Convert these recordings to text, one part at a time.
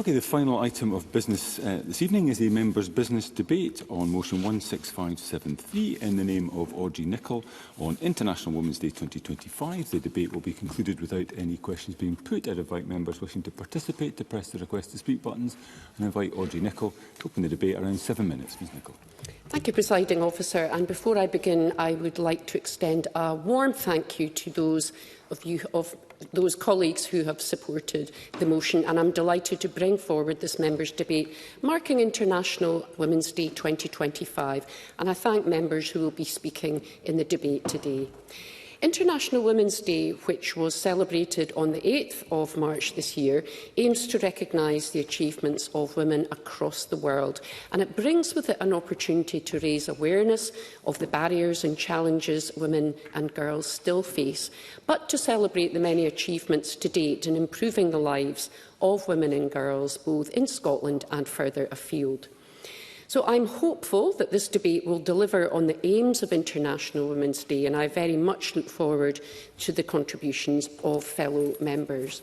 Okay, the final item of business this evening is a members' business debate on motion 16573 in the name of Audrey Nicholl on International Women's Day 2025. The debate will be concluded without any questions being put. I invite members wishing to participate to press the request to speak buttons and invite Audrey Nicholl to open the debate around 7 minutes. Ms Nicholl. Thank you, Presiding Officer. And before I begin, I would like to extend a warm thank you to those colleagues who have supported the motion, and I'm delighted to bring forward this members' debate marking International Women's Day 2025, and I thank members who will be speaking in the debate today. International Women's Day, which was celebrated on the 8th of March this year, aims to recognise the achievements of women across the world, and it brings with it an opportunity to raise awareness of the barriers and challenges women and girls still face, but to celebrate the many achievements to date in improving the lives of women and girls, both in Scotland and further afield. So I'm hopeful that this debate will deliver on the aims of International Women's Day, and I very much look forward to the contributions of fellow members.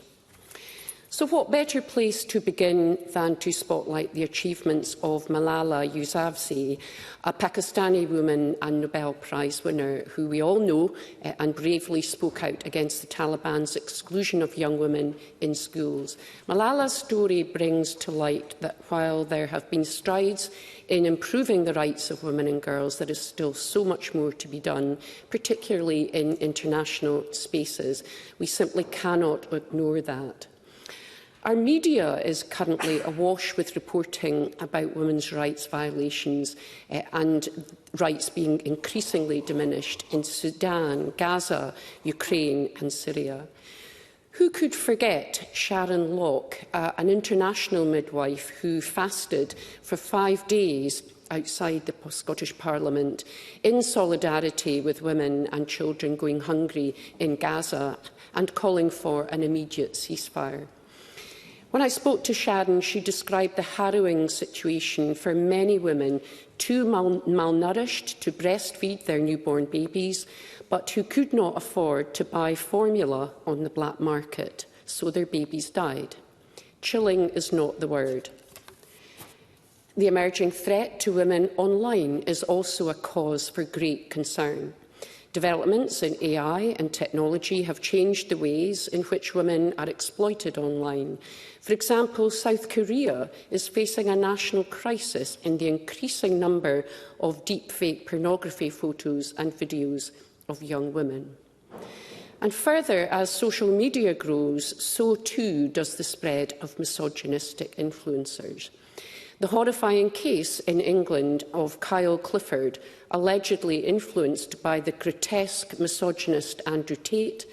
So what better place to begin than to spotlight the achievements of Malala Yousafzai, a Pakistani woman and Nobel Prize winner who we all know and bravely spoke out against the Taliban's exclusion of young women in schools. Malala's story brings to light that while there have been strides in improving the rights of women and girls, there is still so much more to be done, particularly in international spaces. We simply cannot ignore that. Our media is currently awash with reporting about women's rights violations and rights being increasingly diminished in Sudan, Gaza, Ukraine and Syria. Who could forget Sharon Locke, an international midwife who fasted for 5 days outside the Scottish Parliament in solidarity with women and children going hungry in Gaza and calling for an immediate ceasefire? When I spoke to Sharon, she described the harrowing situation for many women too malnourished to breastfeed their newborn babies, but who could not afford to buy formula on the black market, so their babies died. Chilling is not the word. The emerging threat to women online is also a cause for great concern. Developments in AI and technology have changed the ways in which women are exploited online. For example, South Korea is facing a national crisis in the increasing number of deepfake pornography photos and videos of young women. And further, as social media grows, so too does the spread of misogynistic influencers. The horrifying case in England of Kyle Clifford, allegedly influenced by the grotesque misogynist Andrew Tate,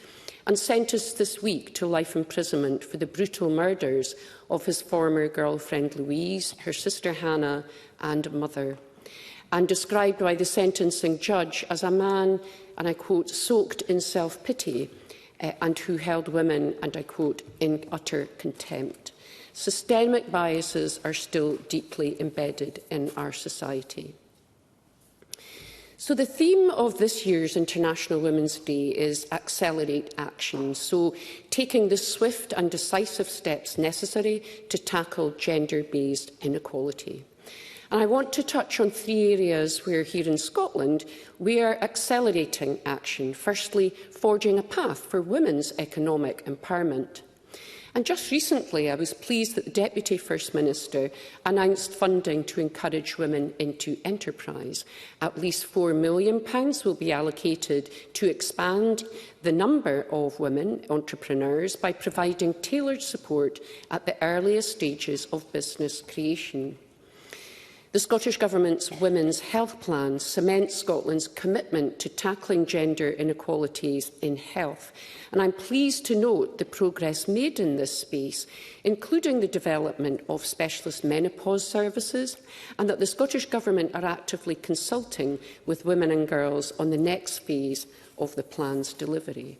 and sentenced this week to life imprisonment for the brutal murders of his former girlfriend Louise, her sister Hannah and mother, and described by the sentencing judge as a man, and I quote, soaked in self-pity and who held women, and I quote, in utter contempt. Systemic biases are still deeply embedded in our society. So the theme of this year's International Women's Day is Accelerate Action, so taking the swift and decisive steps necessary to tackle gender-based inequality. And I want to touch on 3 areas where here in Scotland we are accelerating action. Firstly, forging a path for women's economic empowerment. And just recently, I was pleased that the Deputy First Minister announced funding to encourage women into enterprise. At least £4 million will be allocated to expand the number of women entrepreneurs by providing tailored support at the earliest stages of business creation. The Scottish Government's Women's Health Plan cements Scotland's commitment to tackling gender inequalities in health, and I'm pleased to note the progress made in this space, including the development of specialist menopause services, and that the Scottish Government are actively consulting with women and girls on the next phase of the plan's delivery.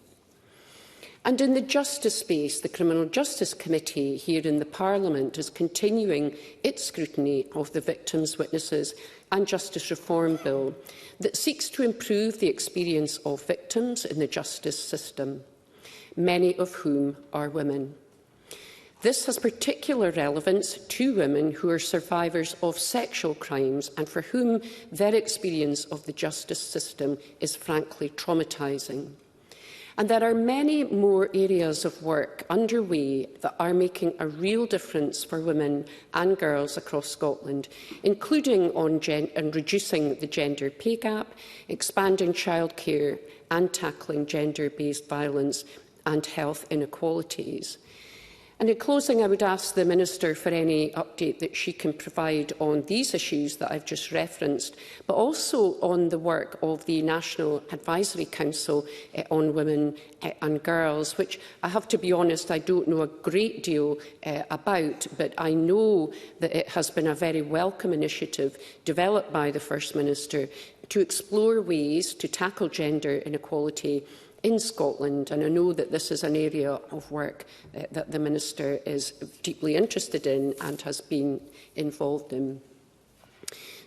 And in the justice space, the Criminal Justice Committee here in the Parliament is continuing its scrutiny of the Victims, Witnesses and Justice Reform Bill that seeks to improve the experience of victims in the justice system, many of whom are women. This has particular relevance to women who are survivors of sexual crimes and for whom their experience of the justice system is frankly traumatising. And there are many more areas of work underway that are making a real difference for women and girls across Scotland, including on reducing the gender pay gap, expanding childcare and tackling gender-based violence and health inequalities. And in closing, I would ask the Minister for any update that she can provide on these issues that I've just referenced, but also on the work of the National Advisory Council on Women and Girls, which I have to be honest, I don't know a great deal about, but I know that it has been a very welcome initiative developed by the First Minister to explore ways to tackle gender inequality in Scotland, and I know that this is an area of work that the Minister is deeply interested in and has been involved in.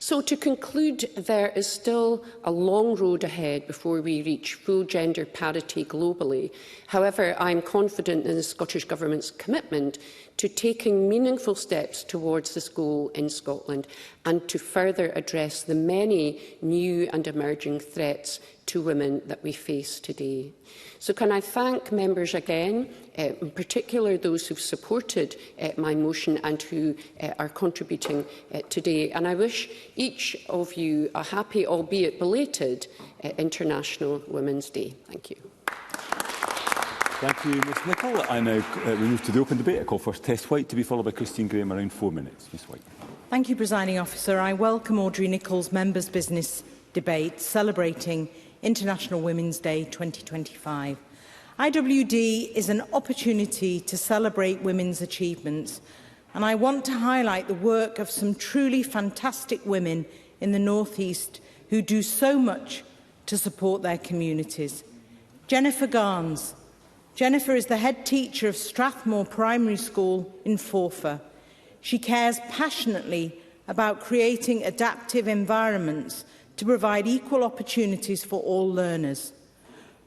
So to conclude, there is still a long road ahead before we reach full gender parity globally. However, I am confident in the Scottish Government's commitment to taking meaningful steps towards this goal in Scotland and to further address the many new and emerging threats to women that we face today. So can I thank members again, in particular those who have supported my motion and who are contributing today. And I wish each of you a happy, albeit belated, International Women's Day. Thank you. Thank you, Ms Nicholl. I now we move to the open debate. I call first Tess White to be followed by Christine Graham, around 4 minutes. Ms White. Thank you, Presiding Officer. I welcome Audrey Nicholl's Members' Business debate celebrating International Women's Day 2025. IWD is an opportunity to celebrate women's achievements, and I want to highlight the work of some truly fantastic women in the North East who do so much to support their communities. Jennifer Garnes. Jennifer is the head teacher of Strathmore Primary School in Forfar. She cares passionately about creating adaptive environments to provide equal opportunities for all learners.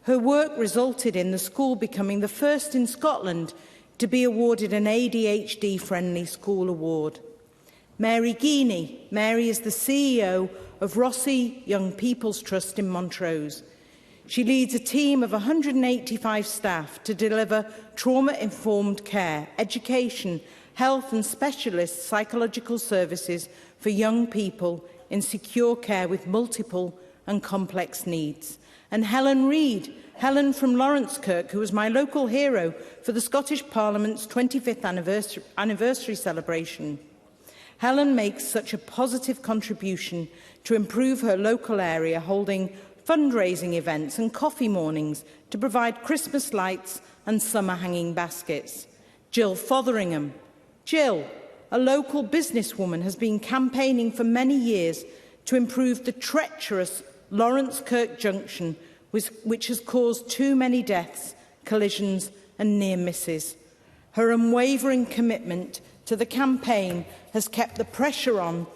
Her work resulted in the school becoming the first in Scotland to be awarded an ADHD-friendly school award. Mary Geeney. Mary is the CEO of Rossi Young People's Trust in Montrose. She leads a team of 185 staff to deliver trauma-informed care, education, health and specialist psychological services for young people in secure care with multiple and complex needs. And Helen Reid, Helen from Lawrencekirk, who was my local hero for the Scottish Parliament's 25th anniversary celebration. Helen makes such a positive contribution to improve her local area, holding fundraising events and coffee mornings to provide Christmas lights and summer hanging baskets. Jill Fotheringham. Jill, a local businesswoman, has been campaigning for many years to improve the treacherous Lawrencekirk junction, which has caused too many deaths, collisions and near misses. Her unwavering commitment to the campaign has kept the pressure on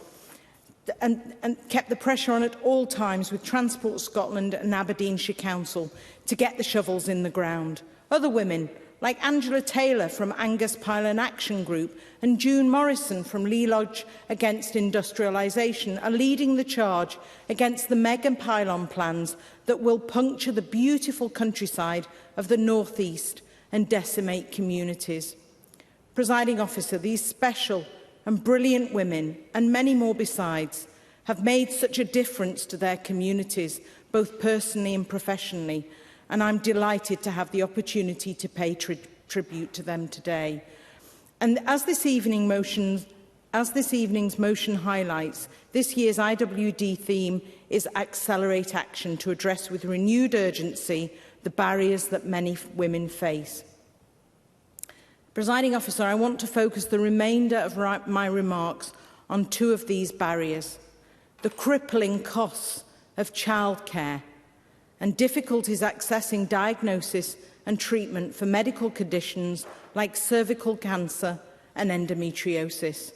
and kept the pressure on at all times with Transport Scotland and Aberdeenshire Council to get the shovels in the ground. Other women, like Angela Taylor from Angus Pylon Action Group and June Morrison from Lee Lodge Against Industrialisation, are leading the charge against the mega pylon plans that will puncture the beautiful countryside of the North East and decimate communities. Presiding Officer, these special and brilliant women, and many more besides, have made such a difference to their communities, both personally and professionally, and I'm delighted to have the opportunity to pay tribute to them today. And as this evening's motion highlights, this year's IWD theme is Accelerate Action, to address with renewed urgency the barriers that many women face. Presiding Officer, I want to focus the remainder of my remarks on two of these barriers: the crippling costs of childcare and difficulties accessing diagnosis and treatment for medical conditions like cervical cancer and endometriosis.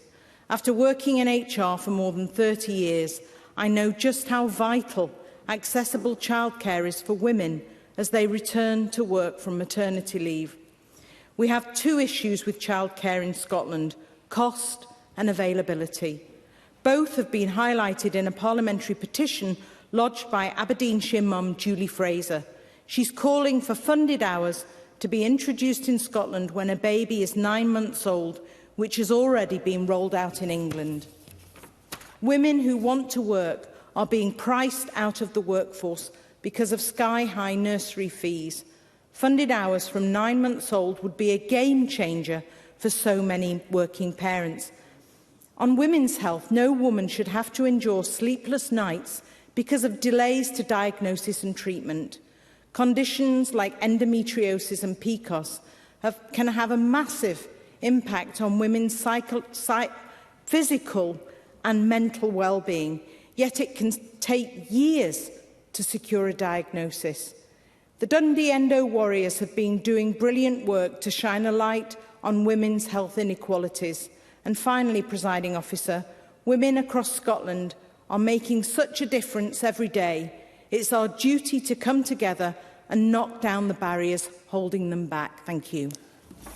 After working in HR for more than 30 years, I know just how vital accessible childcare is for women as they return to work from maternity leave. We have two issues with childcare in Scotland: cost and availability. Both have been highlighted in a parliamentary petition lodged by Aberdeenshire mum Julie Fraser. She's calling for funded hours to be introduced in Scotland when a baby is 9 months old, which has already been rolled out in England. Women who want to work are being priced out of the workforce because of sky-high nursery fees. Funded hours from 9 months old would be a game changer for so many working parents. On women's health, no woman should have to endure sleepless nights because of delays to diagnosis and treatment. Conditions like endometriosis and PCOS can have a massive impact on women's physical and mental well-being, yet it can take years to secure a diagnosis. The Dundee Endo Warriors have been doing brilliant work to shine a light on women's health inequalities. And finally, Presiding Officer, women across Scotland are making such a difference every day. It's our duty to come together and knock down the barriers holding them back. Thank you.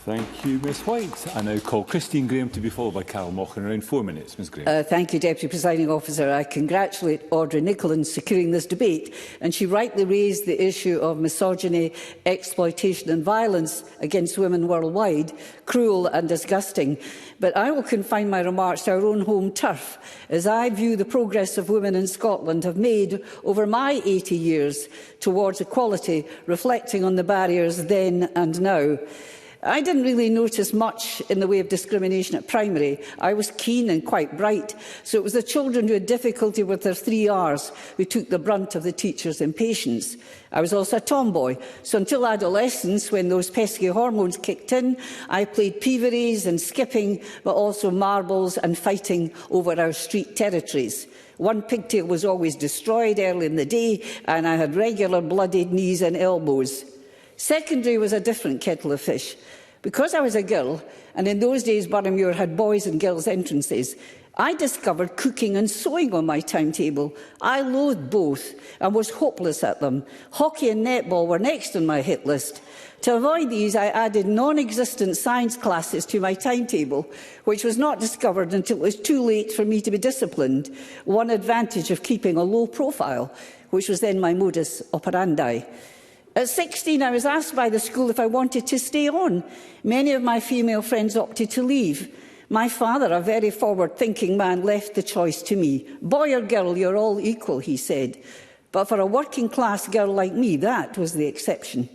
Thank you, Ms White. I now call Christine Graham to be followed by Carol Mock in around 4 minutes. Ms Graham. Thank you, Deputy Presiding Officer. I congratulate Audrey Nicholl in securing this debate, and she rightly raised the issue of misogyny, exploitation and violence against women worldwide, cruel and disgusting. But I will confine my remarks to our own home turf, as I view the progress of women in Scotland have made over my 80 years towards equality, reflecting on the barriers then and now. I didn't really notice much in the way of discrimination at primary. I was keen and quite bright, so it was the children who had difficulty with their 3 Rs who took the brunt of the teachers' impatience. I was also a tomboy, so until adolescence, when those pesky hormones kicked in, I played peeveries and skipping, but also marbles and fighting over our street territories. One pigtail was always destroyed early in the day, and I had regular bloodied knees and elbows. Secondary was a different kettle of fish. Because I was a girl, and in those days Boroughmuir had boys and girls entrances, I discovered cooking and sewing on my timetable. I loathed both and was hopeless at them. Hockey and netball were next on my hit list. To avoid these, I added non-existent science classes to my timetable, which was not discovered until it was too late for me to be disciplined, one advantage of keeping a low profile, which was then my modus operandi. At 16, I was asked by the school if I wanted to stay on. Many of my female friends opted to leave. My father, a very forward-thinking man, left the choice to me. Boy or girl, you're all equal, he said. But for a working-class girl like me, that was the exception.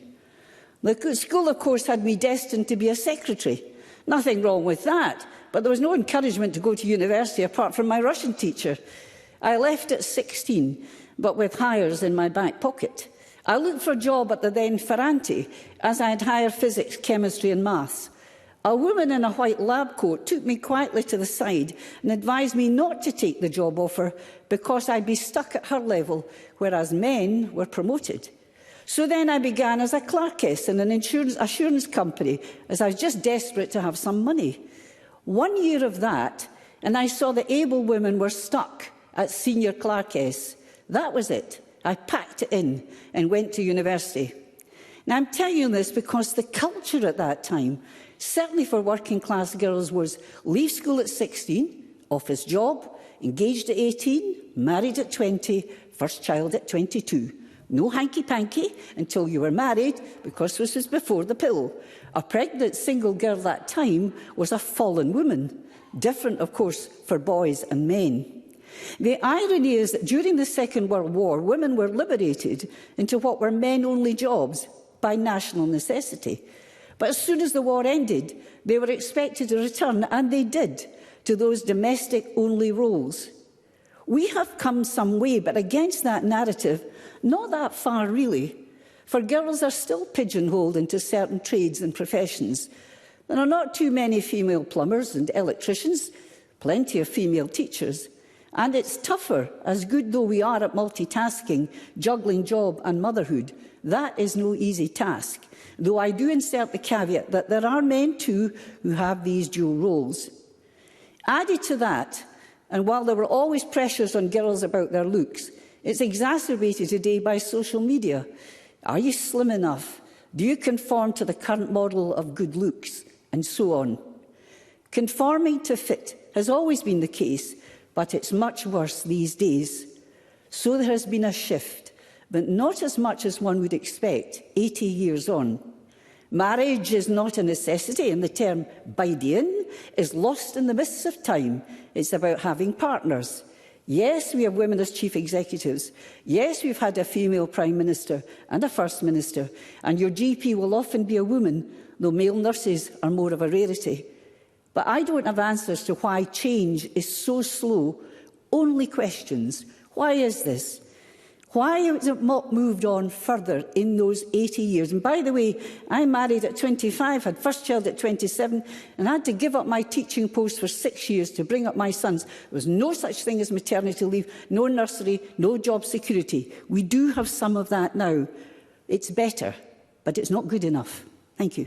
The school, of course, had me destined to be a secretary. Nothing wrong with that, but there was no encouragement to go to university apart from my Russian teacher. I left at 16, but with hires in my back pocket. I looked for a job at the then Ferranti, as I had higher physics, chemistry and maths. A woman in a white lab coat took me quietly to the side and advised me not to take the job offer because I'd be stuck at her level, whereas men were promoted. So then I began as a clerkess in an assurance company, as I was just desperate to have some money. 1 year of that, and I saw that able women were stuck at senior clerkess. That was it. I packed it in and went to university. Now, I'm telling you this because the culture at that time, certainly for working-class girls, was leave school at 16, office job, engaged at 18, married at 20, first child at 22. No hanky-panky until you were married, because this was before the pill. A pregnant single girl that time was a fallen woman. Different, of course, for boys and men. The irony is that during the Second World War, women were liberated into what were men-only jobs by national necessity. But as soon as the war ended, they were expected to return, and they did, to those domestic-only roles. We have come some way, but against that narrative, not that far really, for girls are still pigeonholed into certain trades and professions. There are not too many female plumbers and electricians, plenty of female teachers. And it's tougher, as good though we are at multitasking, juggling job and motherhood. That is no easy task, though I do insert the caveat that there are men too who have these dual roles. Added to that, and while there were always pressures on girls about their looks, it's exacerbated today by social media. Are you slim enough? Do you conform to the current model of good looks? And so on. Conforming to fit has always been the case, but it's much worse these days. So there has been a shift, but not as much as one would expect 80 years on. Marriage is not a necessity, and the term Bidean is lost in the mists of time. It's about having partners. Yes, we have women as chief executives. Yes, we've had a female prime minister and a first minister, and your GP will often be a woman, though male nurses are more of a rarity. But I don't have answers to why change is so slow, only questions. Why is this? Why has it not moved on further in those 80 years? And by the way, I married at 25, had first child at 27, and had to give up my teaching post for 6 years to bring up my sons. There was no such thing as maternity leave, no nursery, no job security. We do have some of that now. It's better, but it's not good enough. Thank you.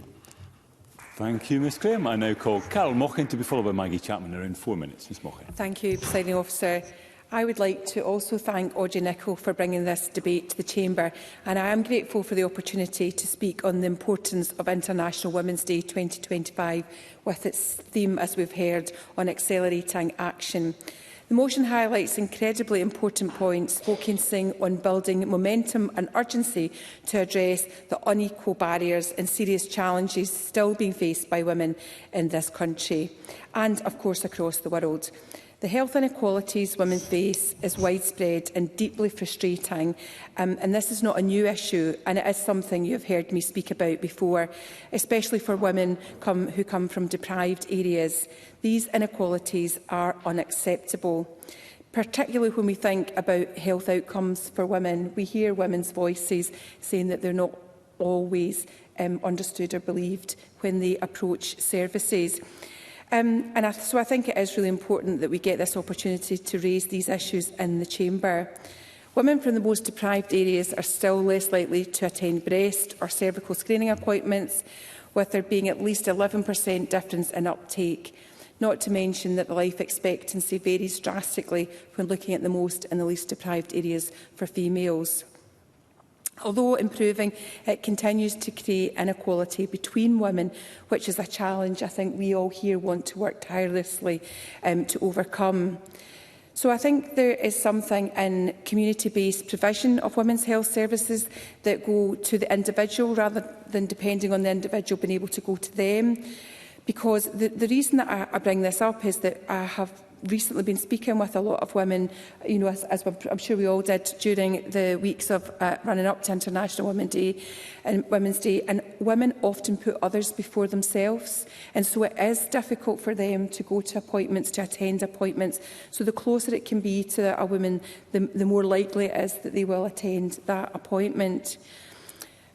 Thank you, Ms Graham. I now call Carol Mochan to be followed by Maggie Chapman around 4 minutes. Ms Mochan. Thank you, Presiding Officer. I would like to also thank Audrey Nicholl for bringing this debate to the Chamber, and I am grateful for the opportunity to speak on the importance of International Women's Day 2025 with its theme, as we've heard, on accelerating action. The motion highlights incredibly important points, focusing on building momentum and urgency to address the unequal barriers and serious challenges still being faced by women in this country and, of course, across the world. The health inequalities women face is widespread and deeply frustrating, and this is not a new issue, and it is something you have heard me speak about before, especially for women who come from deprived areas. These inequalities are unacceptable, particularly when we think about health outcomes for women. We hear women's voices saying that they're not always understood or believed when they approach services. So I think it is really important that we get this opportunity to raise these issues in the Chamber. Women from the most deprived areas are still less likely to attend breast or cervical screening appointments, with there being at least 11% difference in uptake, not to mention that the life expectancy varies drastically when looking at the most and the least deprived areas for females. Although improving, it continues to create inequality between women, which is a challenge I think we all here want to work tirelessly to overcome. So I think there is something in community-based provision of women's health services that go to the individual rather than depending on the individual being able to go to them. Because the reason that I bring this up is that I have recently been speaking with a lot of women, you know, as I'm sure we all did during the weeks of running up to International Women's Day, and women often put others before themselves, and so it is difficult for them to go to appointments, to attend appointments. So the closer it can be to a woman, the more likely it is that they will attend that appointment.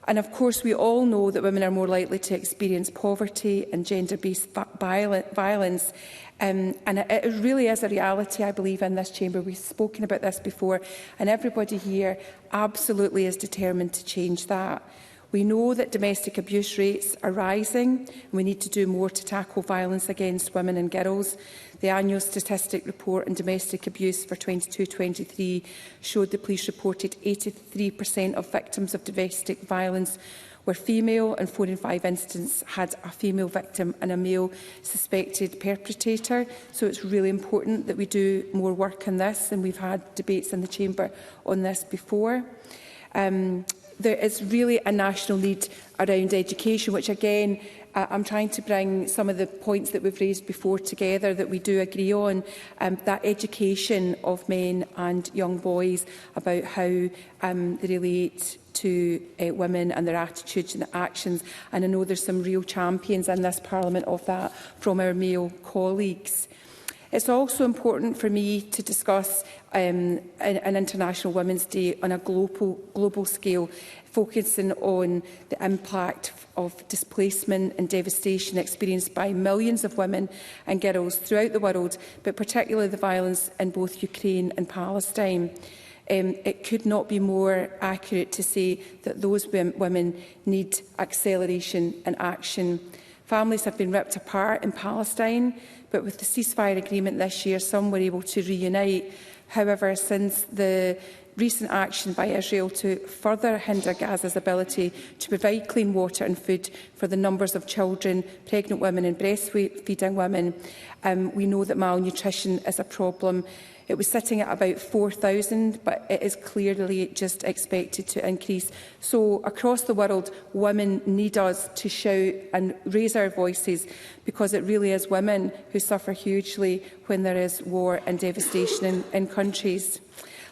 And of course, we all know that women are more likely to experience poverty and gender-based violence. And it really is a reality, I believe, in this chamber. We've spoken about this before, and everybody here absolutely is determined to change that. We know that domestic abuse rates are rising, and we need to do more to tackle violence against women and girls. The annual statistic report on domestic abuse for 22-23 showed the police reported 83% of victims of domestic violence were female, and 4 in 5 instances had a female victim and a male suspected perpetrator. So it's really important that we do more work on this, and we've had debates in the Chamber on this before. There is really a national need around education, which again, I'm trying to bring some of the points that we've raised before together that we do agree on, that education of men and young boys about how they relate to women and their attitudes and actions. And I know there's some real champions in this Parliament of that from our male colleagues. It's also important for me to discuss an International Women's Day on a global scale, focusing on the impact of displacement and devastation experienced by millions of women and girls throughout the world, but particularly the violence in both Ukraine and Palestine. It could not be more accurate to say that those women need acceleration and action. Families have been ripped apart in Palestine, but with the ceasefire agreement this year, some were able to reunite. However, since the recent action by Israel to further hinder Gaza's ability to provide clean water and food for the numbers of children, pregnant women and breastfeeding women, we know that malnutrition is a problem. It was sitting at about 4,000, but it is clearly just expected to increase. So across the world, women need us to shout and raise our voices, because it really is women who suffer hugely when there is war and devastation in countries.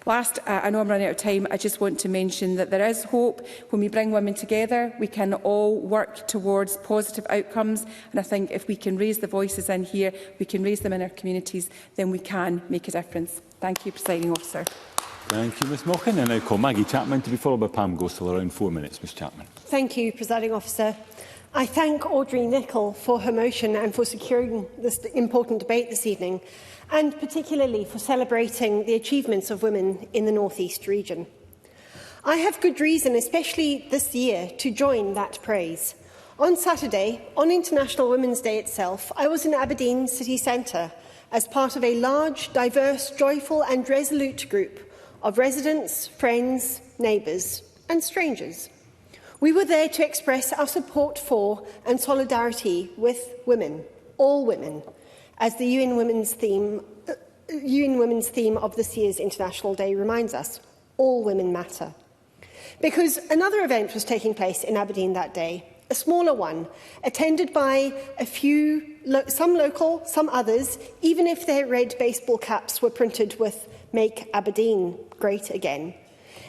Last, I know I'm running out of time, I just want to mention that there is hope. When we bring women together, we can all work towards positive outcomes. And I think if we can raise the voices in here, we can raise them in our communities, then we can make a difference. Thank you, Presiding Officer. Thank you, Ms Mochan. And I call Maggie Chapman to be followed by Pam Gosal. Around 4 minutes, Ms Chapman. Thank you, Presiding Officer. I thank Audrey Nicholl for her motion and for securing this important debate this evening, and particularly for celebrating the achievements of women in the North East region. I have good reason, especially this year, to join that praise. On Saturday, on International Women's Day itself, I was in Aberdeen city centre as part of a large, diverse, joyful and resolute group of residents, friends, neighbours and strangers. We were there to express our support for and solidarity with women, all women, as the UN Women's theme of this year's International Day reminds us. All women matter. Because another event was taking place in Aberdeen that day, a smaller one, attended by some local, some others, even if their red baseball caps were printed with "Make Aberdeen Great Again."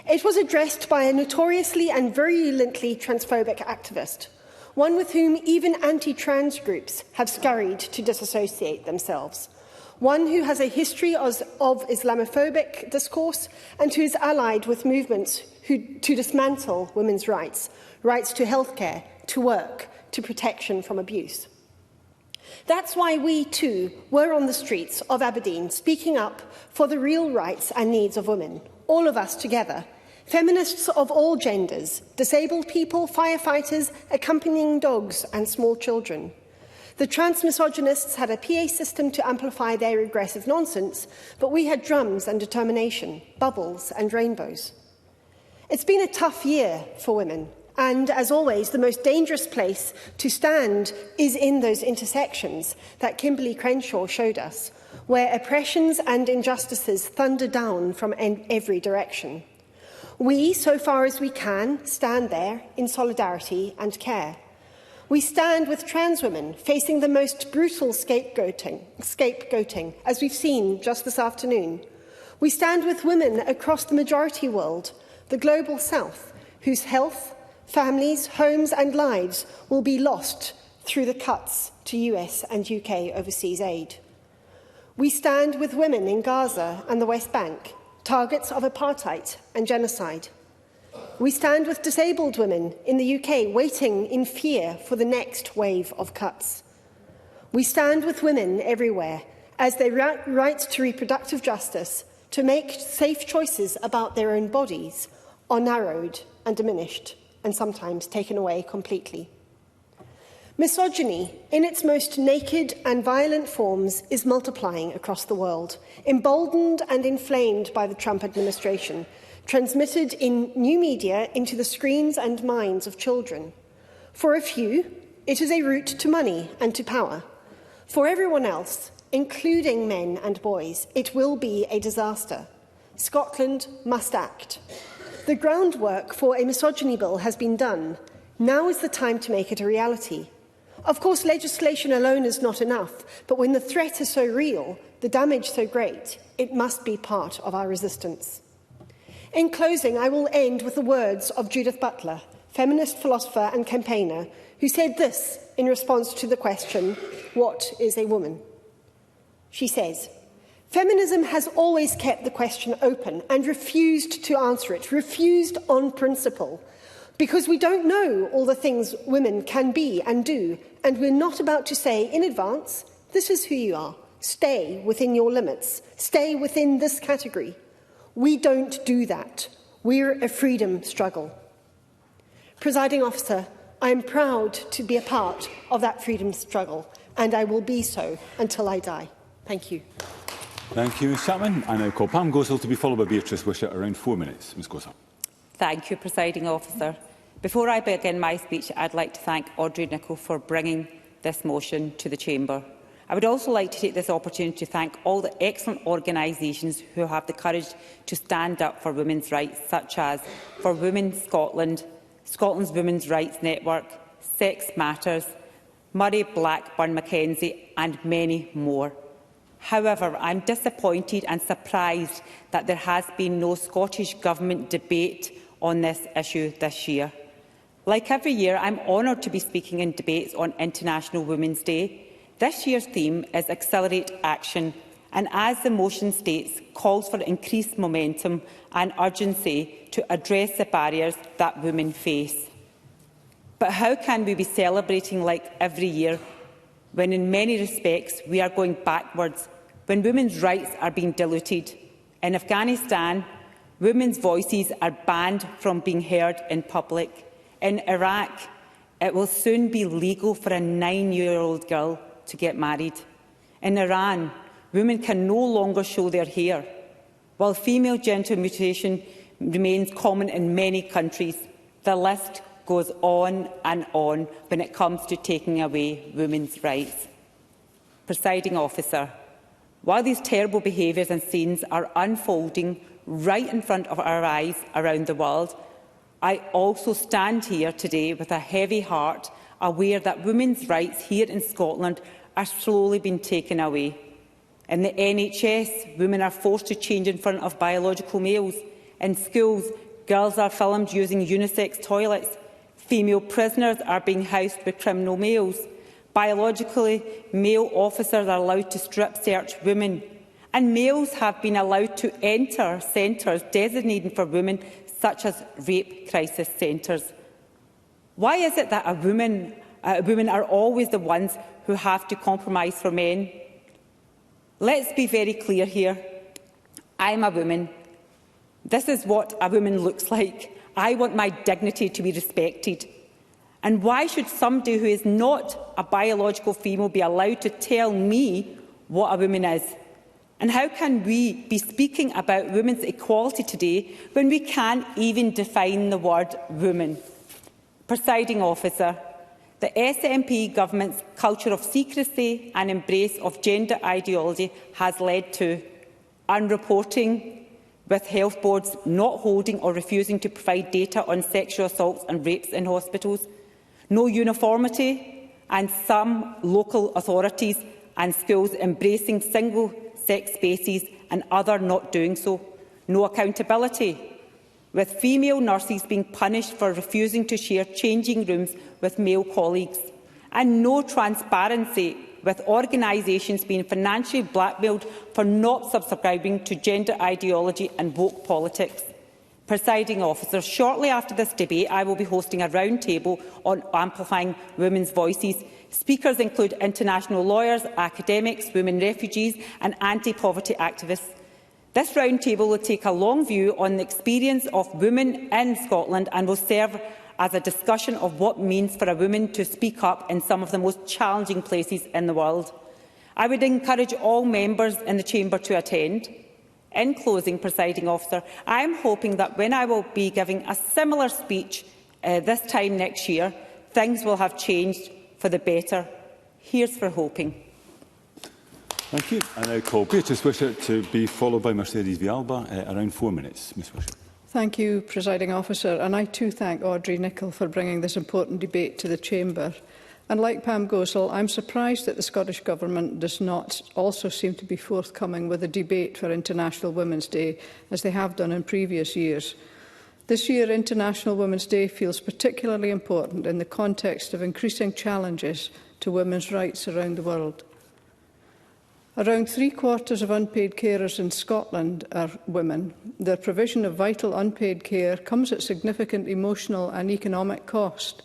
It was addressed by a notoriously and virulently transphobic activist, one with whom even anti-trans groups have scurried to disassociate themselves, one who has a history of Islamophobic discourse and who is allied with movements to dismantle women's rights, rights to healthcare, to work, to protection from abuse. That's why we, too, were on the streets of Aberdeen speaking up for the real rights and needs of women, all of us together. Feminists of all genders, disabled people, firefighters, accompanying dogs and small children. The trans-misogynists had a PA system to amplify their regressive nonsense, but we had drums and determination, bubbles and rainbows. It's been a tough year for women, and, as always, the most dangerous place to stand is in those intersections that Kimberly Crenshaw showed us, where oppressions and injustices thunder down from every direction. We, so far as we can, stand there in solidarity and care. We stand with trans women facing the most brutal scapegoating, as we've seen just this afternoon. We stand with women across the majority world, the global south, whose health, families, homes and lives will be lost through the cuts to US and UK overseas aid. We stand with women in Gaza and the West Bank, targets of apartheid and genocide. We stand with disabled women in the UK waiting in fear for the next wave of cuts. We stand with women everywhere as their right to reproductive justice, to make safe choices about their own bodies, are narrowed and diminished and sometimes taken away completely. Misogyny, in its most naked and violent forms, is multiplying across the world, emboldened and inflamed by the Trump administration, transmitted in new media into the screens and minds of children. For a few, it is a route to money and to power. For everyone else, including men and boys, it will be a disaster. Scotland must act. The groundwork for a misogyny bill has been done. Now is the time to make it a reality. Of course, legislation alone is not enough, but when the threat is so real, the damage so great, it must be part of our resistance. In closing, I will end with the words of Judith Butler, feminist philosopher and campaigner, who said this in response to the question, "What is a woman?" She says, "Feminism has always kept the question open and refused to answer it, refused on principle, because we don't know all the things women can be and do, and we're not about to say in advance, this is who you are, stay within your limits, stay within this category. We don't do that. We're a freedom struggle." Presiding Officer, I am proud to be a part of that freedom struggle, and I will be so until I die. Thank you. Thank you, Ms Chapman. I now call Pam Gosal to be followed by Beatrice Wishart, around 4 minutes. Ms Gosal. Thank you, Presiding Officer. Before I begin my speech, I'd like to thank Audrey Nicholl for bringing this motion to the Chamber. I would also like to take this opportunity to thank all the excellent organisations who have the courage to stand up for women's rights, such as For Women Scotland, Scotland's Women's Rights Network, Sex Matters, Murray Blackburn Mackenzie and many more. However, I am disappointed and surprised that there has been no Scottish Government debate on this issue this year. Like every year, I am honoured to be speaking in debates on International Women's Day. This year's theme is Accelerate Action, and as the motion states, calls for increased momentum and urgency to address the barriers that women face. But how can we be celebrating like every year when in many respects we are going backwards, when women's rights are being diluted? In Afghanistan, women's voices are banned from being heard in public. In Iraq, it will soon be legal for a 9-year-old girl to get married. In Iran, women can no longer show their hair. While female genital mutilation remains common in many countries, the list goes on and on when it comes to taking away women's rights. Presiding Officer, while these terrible behaviours and scenes are unfolding right in front of our eyes around the world, I also stand here today with a heavy heart, aware that women's rights here in Scotland are slowly being taken away. In the NHS, women are forced to change in front of biological males. In schools, girls are filmed using unisex toilets. Female prisoners are being housed with criminal males. Biologically, male officers are allowed to strip-search women. And males have been allowed to enter centres designated for women, such as rape crisis centres. Why is it that women are always the ones who have to compromise for men? Let's be very clear here. I am a woman. This is what a woman looks like. I want my dignity to be respected. And why should somebody who is not a biological female be allowed to tell me what a woman is? And how can we be speaking about women's equality today when we can't even define the word woman? Presiding Officer, the SNP government's culture of secrecy and embrace of gender ideology has led to unreporting, with health boards not holding or refusing to provide data on sexual assaults and rapes in hospitals, no uniformity, and some local authorities and schools embracing single-sex spaces and others not doing so, no accountability, with female nurses being punished for refusing to share changing rooms with male colleagues, and no transparency, with organisations being financially blackmailed for not subscribing to gender ideology and woke politics. Presiding Officer, shortly after this debate, I will be hosting a roundtable on amplifying women's voices. Speakers include international lawyers, academics, women refugees and anti-poverty activists. This roundtable will take a long view on the experience of women in Scotland and will serve as a discussion of what it means for a woman to speak up in some of the most challenging places in the world. I would encourage all members in the Chamber to attend. In closing, Presiding Officer, I am hoping that when I will be giving a similar speech this time next year, things will have changed for the better. Here's for hoping. Thank you. I now call Beatrice Wishart to be followed by Mercedes Villalba, around 4 minutes. Ms Wishart. Thank you, Presiding Officer, and I too thank Audrey Nicholl for bringing this important debate to the Chamber. And like Pam Gosal, I'm surprised that the Scottish Government does not also seem to be forthcoming with a debate for International Women's Day, as they have done in previous years. This year, International Women's Day feels particularly important in the context of increasing challenges to women's rights around the world. Around 3/4 of unpaid carers in Scotland are women. Their provision of vital unpaid care comes at significant emotional and economic cost.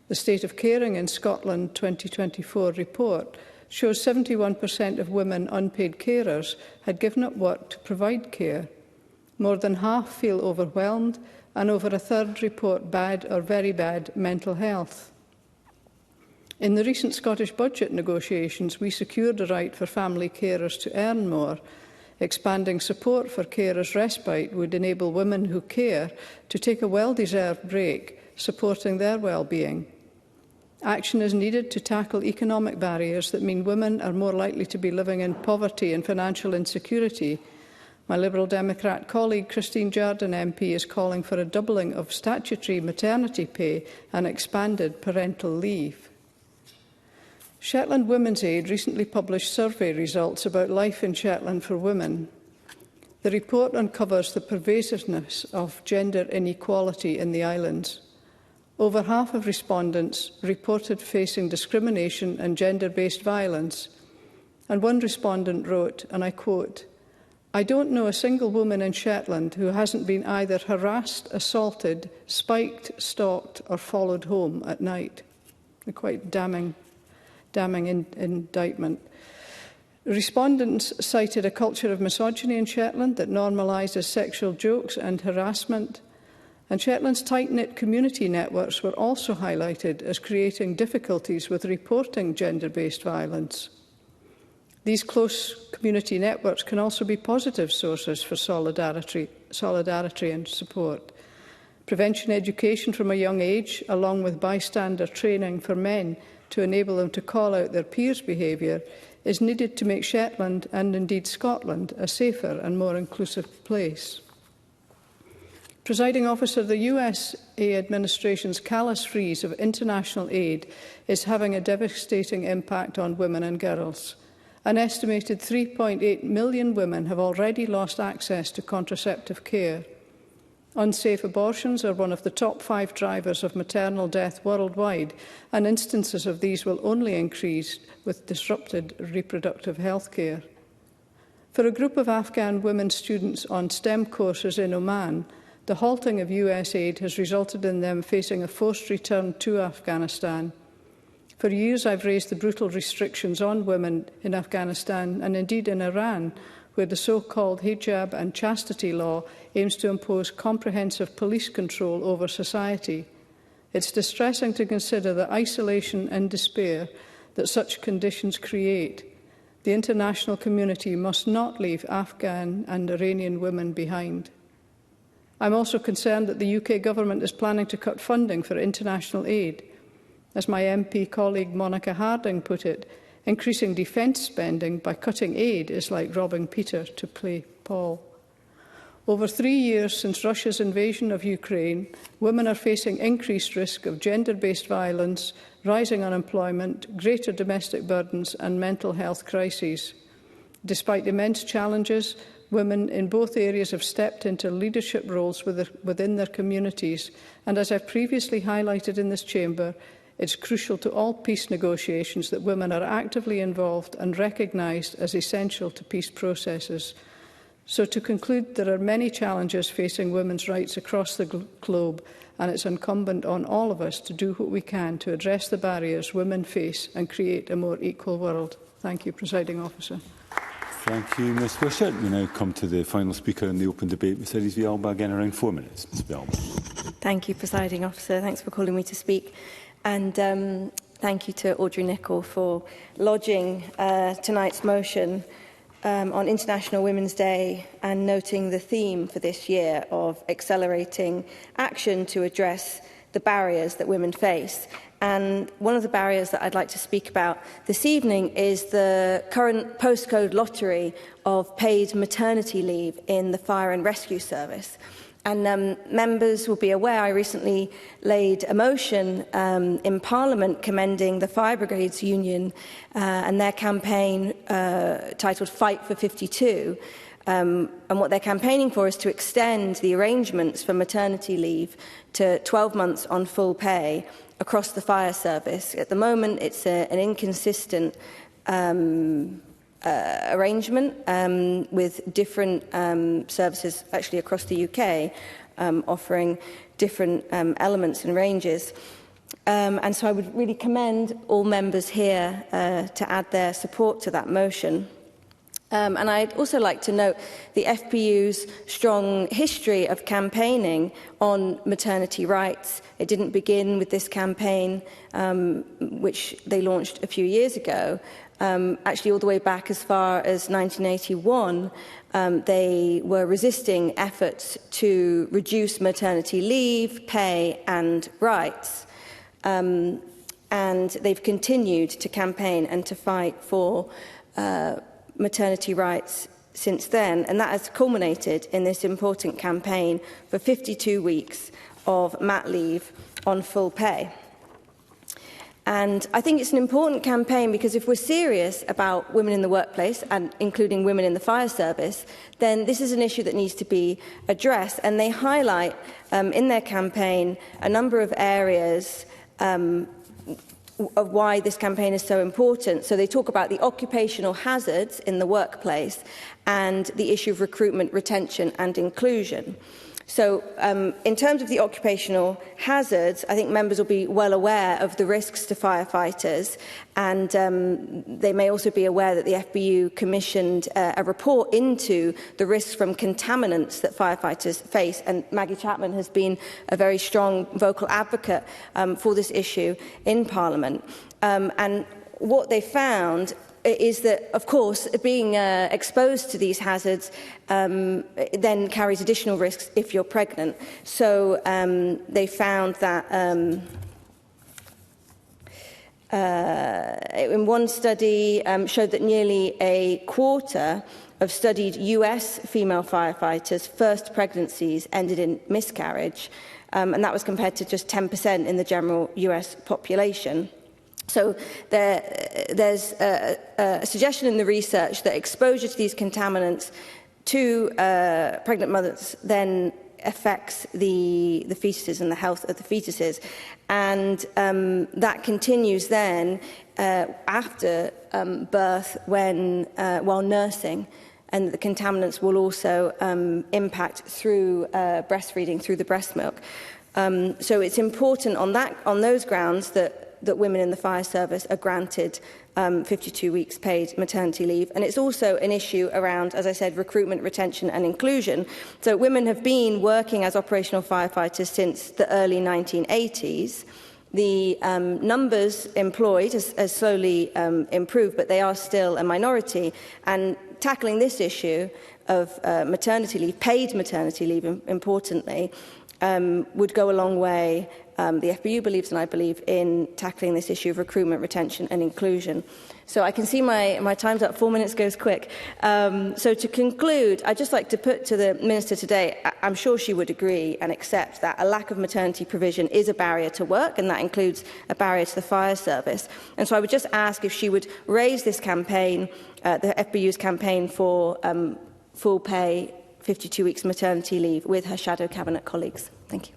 The State of Caring in Scotland 2024 report shows 71% of women unpaid carers had given up work to provide care. More than half feel overwhelmed, and over a third report bad or very bad mental health. In the recent Scottish budget negotiations, we secured a right for family carers to earn more. Expanding support for carers' respite would enable women who care to take a well-deserved break, supporting their well-being. Action is needed to tackle economic barriers that mean women are more likely to be living in poverty and financial insecurity. My Liberal Democrat colleague Christine Jardine MP is calling for a doubling of statutory maternity pay and expanded parental leave. Shetland Women's Aid recently published survey results about life in Shetland for women. The report uncovers the pervasiveness of gender inequality in the islands. Over half of respondents reported facing discrimination and gender-based violence. And one respondent wrote, and I quote, "I don't know a single woman in Shetland who hasn't been either harassed, assaulted, spiked, stalked or followed home at night." A quite damning indictment. Respondents cited a culture of misogyny in Shetland that normalises sexual jokes and harassment. And Shetland's tight-knit community networks were also highlighted as creating difficulties with reporting gender-based violence. These close community networks can also be positive sources for solidarity and support. Prevention education from a young age, along with bystander training for men to enable them to call out their peers' behaviour, is needed to make Shetland, and indeed Scotland, a safer and more inclusive place. Presiding Officer, the USA administration's callous freeze of international aid is having a devastating impact on women and girls. An estimated 3.8 million women have already lost access to contraceptive care. Unsafe abortions are one of the top 5 drivers of maternal death worldwide, and instances of these will only increase with disrupted reproductive health care. For a group of Afghan women students on STEM courses in Oman, the halting of US aid has resulted in them facing a forced return to Afghanistan. For years, I've raised the brutal restrictions on women in Afghanistan and indeed in Iran, where the so-called hijab and chastity law aims to impose comprehensive police control over society. It's distressing to consider the isolation and despair that such conditions create. The international community must not leave Afghan and Iranian women behind. I'm also concerned that the UK government is planning to cut funding for international aid. As my MP colleague Monica Harding put it, increasing defence spending by cutting aid is like robbing Peter to play Paul. Over 3 years since Russia's invasion of Ukraine, women are facing increased risk of gender-based violence, rising unemployment, greater domestic burdens and mental health crises. Despite immense challenges, women in both areas have stepped into leadership roles within their communities, and as I've previously highlighted in this chamber, it's crucial to all peace negotiations that women are actively involved and recognised as essential to peace processes. So to conclude, there are many challenges facing women's rights across the globe, and it's incumbent on all of us to do what we can to address the barriers women face and create a more equal world. Thank you, Presiding Officer. Thank you, Ms Wishart. We now come to the final speaker in the open debate, Ms Eddie Alba, again around 4 minutes. Ms Alba. Thank you, Presiding Officer. Thanks for calling me to speak. And thank you to Audrey Nicholl for lodging tonight's motion on International Women's Day and noting the theme for this year of accelerating action to address the barriers that women face. And one of the barriers that I'd like to speak about this evening is the current postcode lottery of paid maternity leave in the Fire and Rescue Service. And members will be aware I recently laid a motion in Parliament commending the Fire Brigades Union and their campaign titled Fight for 52. And what they're campaigning for is to extend the arrangements for maternity leave to 12 months on full pay across the fire service. At the moment, it's an inconsistent arrangement with different services actually across the UK offering different elements and ranges. And so I would really commend all members here to add their support to that motion. And I'd also like to note the FPU's strong history of campaigning on maternity rights. It didn't begin with this campaign, which they launched a few years ago. Actually, all the way back as far as 1981, they were resisting efforts to reduce maternity leave, pay and rights. And they've continued to campaign and to fight for maternity rights since then, and that has culminated in this important campaign for 52 weeks of mat leave on full pay. And I think it's an important campaign because if we're serious about women in the workplace, and including women in the fire service, then this is an issue that needs to be addressed. And they highlight in their campaign a number of areas of why this campaign is so important. So they talk about the occupational hazards in the workplace and the issue of recruitment, retention and inclusion. So in terms of the occupational hazards, I think members will be well aware of the risks to firefighters, and they may also be aware that the FBU commissioned a report into the risks from contaminants that firefighters face, and Maggie Chapman has been a very strong vocal advocate for this issue in Parliament. And what they found is that, of course, being exposed to these hazards then carries additional risks if you're pregnant. So they found that in one study showed that nearly a quarter of studied US female firefighters' first pregnancies ended in miscarriage, and that was compared to just 10% in the general US population. So there's a suggestion in the research that exposure to these contaminants to pregnant mothers then affects the fetuses and the health of the fetuses. And that continues then after birth while nursing. And the contaminants will also impact through breastfeeding, through the breast milk. So it's important on those grounds that women in the fire service are granted 52 weeks paid maternity leave. And it's also an issue around, as I said, recruitment, retention and inclusion. So women have been working as operational firefighters since the early 1980s. The numbers employed has slowly improved, but they are still a minority. And tackling this issue of maternity leave, paid maternity leave, importantly, would go a long way. The FBU believes, and I believe, in tackling this issue of recruitment, retention and inclusion. So I can see my time's up. 4 minutes goes quick. So to conclude, I'd just like to put to the Minister today, I'm sure she would agree and accept that a lack of maternity provision is a barrier to work, and that includes a barrier to the fire service. And so I would just ask if she would raise this campaign, the FBU's campaign for full pay 52 weeks maternity leave with her shadow cabinet colleagues. Thank you.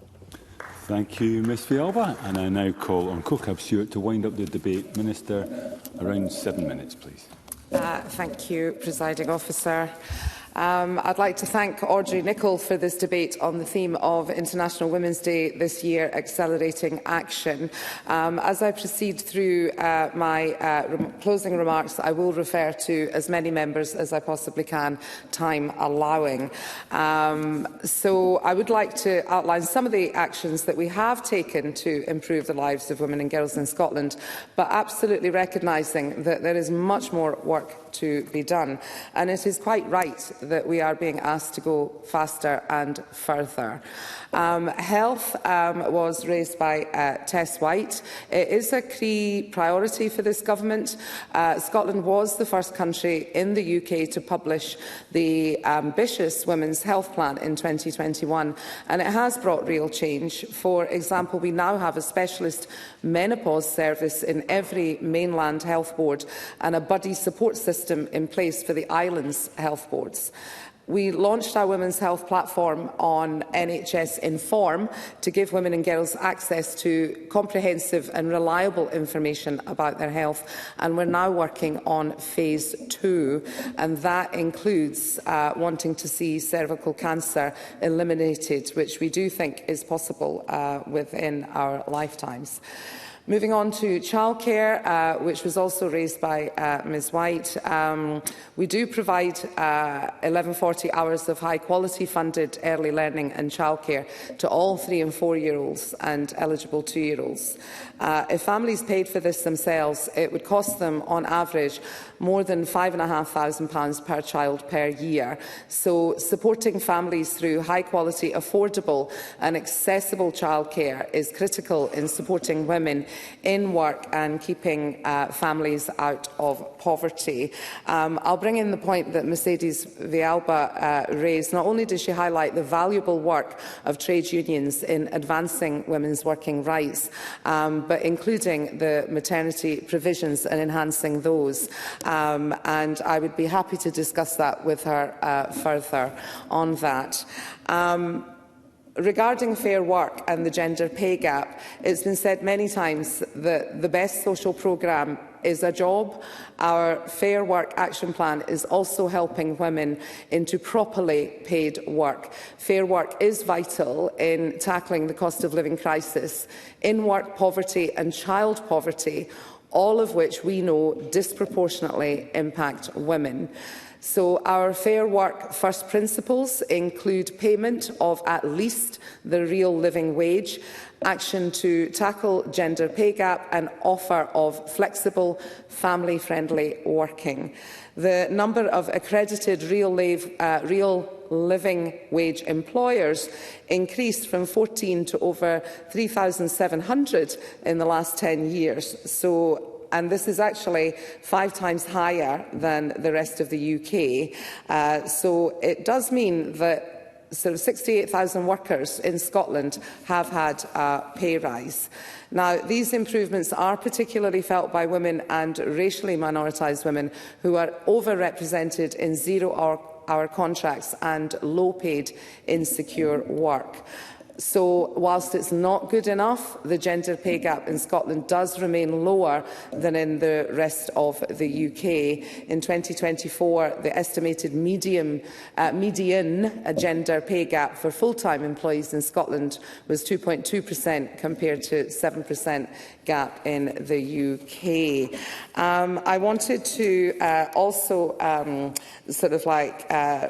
Thank you, Ms Fialba. And I now call on CoCab Stewart to wind up the debate. Minister, around 7 minutes, please. Thank you, Presiding Officer. I'd like to thank Audrey Nicholl for this debate on the theme of International Women's Day this year, Accelerating Action. As I proceed through my closing remarks, I will refer to as many members as I possibly can, time allowing. So I would like to outline some of the actions that we have taken to improve the lives of women and girls in Scotland, but absolutely recognising that there is much more work to be done. And it is quite right that we are being asked to go faster and further. Health was raised by Tess White. It is a key priority for this government. Scotland was the first country in the UK to publish the ambitious Women's Health Plan in 2021, and it has brought real change. For example, we now have a specialist menopause service in every mainland health board and a buddy support system in place for the islands' health boards. We launched our Women's Health Platform on NHS Inform to give women and girls access to comprehensive and reliable information about their health, and we're now working on Phase 2, and that includes wanting to see cervical cancer eliminated, which we do think is possible within our lifetimes. Moving on to childcare, which was also raised by Ms White, we do provide 1140 hours of high-quality funded early learning and childcare to all 3- and 4-year-olds and eligible 2-year-olds. If families paid for this themselves, it would cost them, on average, more than £5,500 per child per year. So supporting families through high-quality, affordable and accessible childcare is critical in supporting women in work and keeping families out of poverty. I'll bring in the point that Mercedes Villalba raised. Not only does she highlight the valuable work of trade unions in advancing women's working rights, but including the maternity provisions and enhancing those. And I would be happy to discuss that with her further on that. Regarding Fair Work and the gender pay gap, it's been said many times that the best social programme is a job. Our Fair Work Action Plan is also helping women into properly paid work. Fair Work is vital in tackling the cost of living crisis, in-work poverty and child poverty, all of which we know disproportionately impact women. So our Fair Work First principles include payment of at least the real living wage, action to tackle gender pay gap and offer of flexible, family-friendly working. The number of accredited real living wage employers increased from 14 to over 3,700 in the last 10 years. And this is actually 5 times higher than the rest of the UK. So it does mean that sort of 68,000 workers in Scotland have had a pay rise. Now, these improvements are particularly felt by women and racially minoritised women who are overrepresented in zero-hour contracts and low-paid, insecure work. So, whilst it's not good enough, the gender pay gap in Scotland does remain lower than in the rest of the UK. In 2024, the estimated median gender pay gap for full-time employees in Scotland was 2.2% compared to 7% gap in the UK. I wanted to also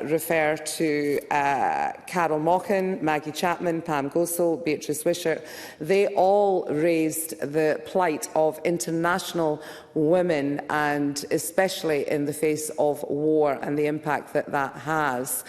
refer to Carol Mochan, Maggie Chapman, Pam Gosal, Beatrice Wishart. They all raised the plight of international women, and especially in the face of war and the impact that that has.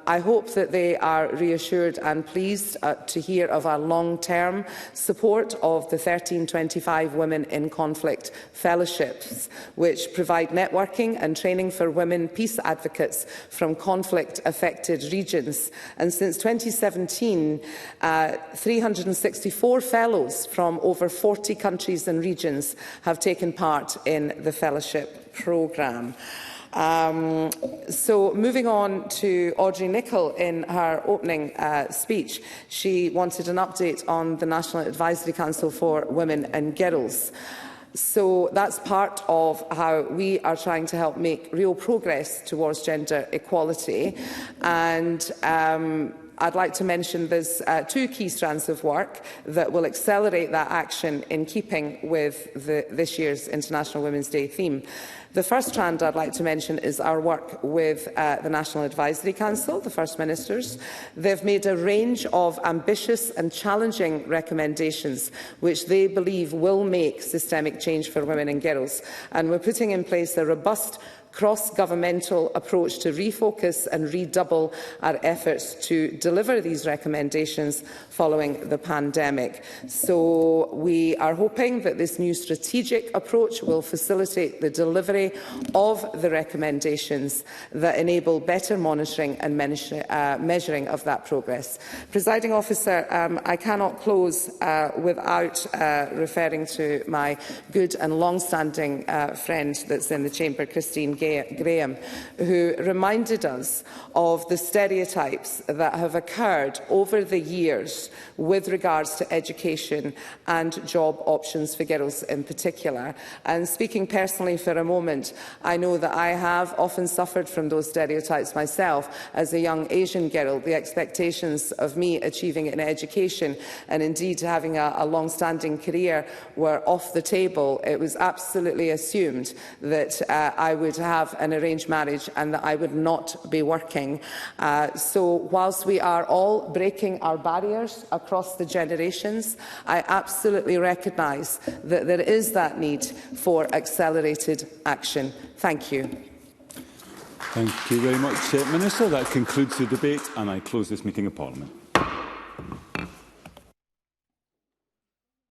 I hope that they are reassured and pleased to hear of our long-term support of the 1325 Women in Conflict Fellowships, which provide networking and training for women peace advocates from conflict-affected regions. And since 2017, 364 fellows from over 40 countries and regions have taken part in the fellowship programme. So moving on to Audrey Nicholl, in her opening speech, she wanted an update on the National Advisory Council for Women and Girls. So that's part of how we are trying to help make real progress towards gender equality. And I'd like to mention there's 2 key strands of work that will accelerate that action in keeping with this year's International Women's Day theme. The first strand I'd like to mention is our work with the National Advisory Council, the First Ministers. They've made a range of ambitious and challenging recommendations which they believe will make systemic change for women and girls. And we're putting in place a robust cross-governmental approach to refocus and redouble our efforts to deliver these recommendations following the pandemic. So we are hoping that this new strategic approach will facilitate the delivery of the recommendations that enable better monitoring and measuring of that progress. Presiding Officer, I cannot close without referring to my good and long-standing friend that's in the Chamber, Christine Gale. Graham, who reminded us of the stereotypes that have occurred over the years with regards to education and job options for girls in particular. And speaking personally for a moment, I know that I have often suffered from those stereotypes myself as a young Asian girl. The expectations of me achieving an education and indeed having a long-standing career were off the table. It was absolutely assumed that I would have an arranged marriage and that I would not be working. So whilst we are all breaking our barriers across the generations, I absolutely recognise that there is that need for accelerated action. Thank you. Thank you very much, Minister. That concludes the debate, and I close this meeting of Parliament.